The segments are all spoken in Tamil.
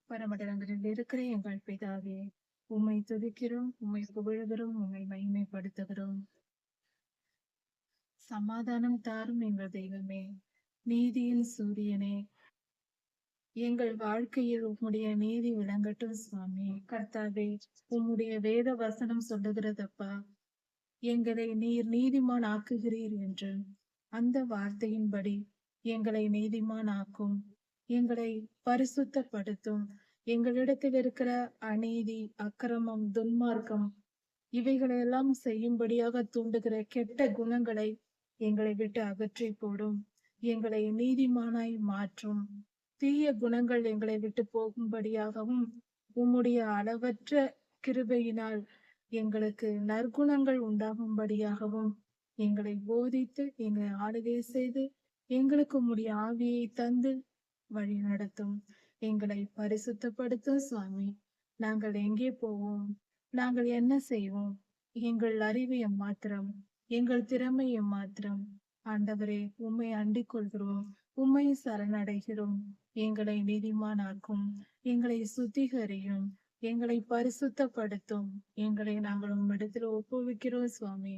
பரமண்டலங்களில் இருக்கிற எங்கள் பிதாவே, உம்மை துதிக்கிறோம், உம்மை புகழுகிறோம், உம்மை மகிமைப்படுத்துகிறோம். சமாதானம் தாரும் எங்கள் தெய்வமே, நீதியின் சூரியனே, எங்கள் வாழ்க்கையில் உம்முடைய நீதி விளங்கட்டும் சுவாமி. கர்த்தாவே, உம்முடைய வேத வசனம் சொல்லுகிறதப்பா, எங்களை நீர் நீதிமான் ஆக்குகிறீர் என்று. அந்த வார்த்தையின்படி எங்களை நீதிமான் ஆக்கும், எங்களை பரிசுத்தப்படுத்தும். எங்களிடத்தில் இருக்கிற அநீதி, அக்கிரமம், துன்மார்க்கம் இவைகளெல்லாம் செய்யும்படியாக தூண்டுகிற கெட்ட குணங்களை எங்களை விட்டு அகற்றி போடும். எங்களை நீதிமானாய் மாற்றும். தீய குணங்கள் எங்களை விட்டு போகும்படியாகவும், உம்முடைய அளவற்ற கிருபையினால் எங்களுக்கு நற்குணங்கள் உண்டாகும்படியாகவும் எங்களை போதித்து, எங்களை ஆளுகை செய்து, எங்களுக்கு உம்முடைய ஆவியை தந்து வழி நடத்தும். எங்களை பரிசுத்தப்படுத்தும் சுவாமி. நாங்கள் எங்கே போவோம்? நாங்கள் என்ன செய்வோம்? எங்கள் அறிவு எம்மாத்திரம், எங்கள் திறமை எம்மாத்திரம். ஆண்டவரே, உம்மை அண்டிக் கொள்கிறோம், உம்மை சரணடைகிறோம். எங்களை நீதிமானாக்கும், எங்களை சுத்திகரியும், எங்களை பரிசுத்தப்படுத்தும். எங்களை நாங்கள் உம்மிடத்தில் ஒப்புவிக்கிறோம் சுவாமி.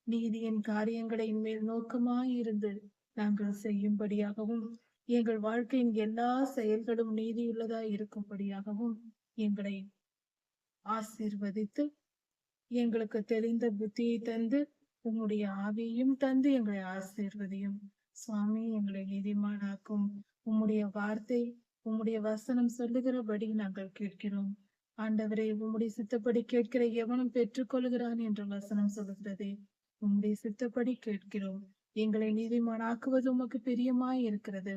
நீதியின் காரியங்களை மேல் நோக்கமாயிருந்து நாங்கள் செய்யும்படியாகவும், எங்கள் வாழ்க்கையின் எல்லா செயல்களும் நீதியுள்ளதாய் இருக்கும்படியாகவும் எங்களை ஆசீர்வதித்து, எங்களுக்கு தெரிந்த புத்தியை தந்து, உம்முடைய ஆவியையும் தந்து எங்களை ஆசீர்வதியும் சுவாமி. எங்களை நீதிமானாக்கும். உம்முடைய வார்த்தை, உம்முடைய வசனம் சொல்லுகிறபடி நாங்கள் கேட்கிறோம். ஆண்டவரே, உம்முடைய சித்தப்படி கேட்கிற எவனும் பெற்றுக்கொள்கிறான் என்ற வசனம் சொல்லுகிறதே. உம்முடைய சித்தப்படி கேட்கிறோம். எங்களை நீதிமானாக்குவது உமக்கு பிரியமாய் இருக்கிறது.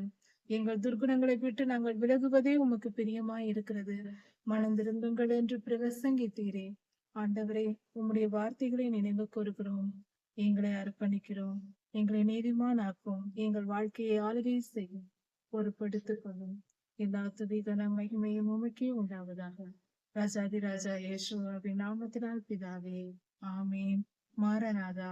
எங்கள் துர்குணங்களை விட்டு நாங்கள் விலகுவதே உமக்கு பிரியமாய் இருக்கிறது. மனம் திரும்புங்கள் என்று பிரசங்கித்தீரே. ஆண்டவரே, உம்முடைய வார்த்தைகளை நினைவு கூறுகிறோம். எங்களை அர்ப்பணிக்கிறோம். எங்களை நீதிமானாக்கும். எங்கள் வாழ்க்கையை ஆளுகை செய்யும், பொறுப்படுத்திக் கொள்ளும். எல்லா துதி கன மகிமையும் உமக்கே உண்டாவதாக. ராஜாதி ராஜா இயேசுவின் நாமத்தினால் பிதாவே, ஆமேன். மாரநாதா.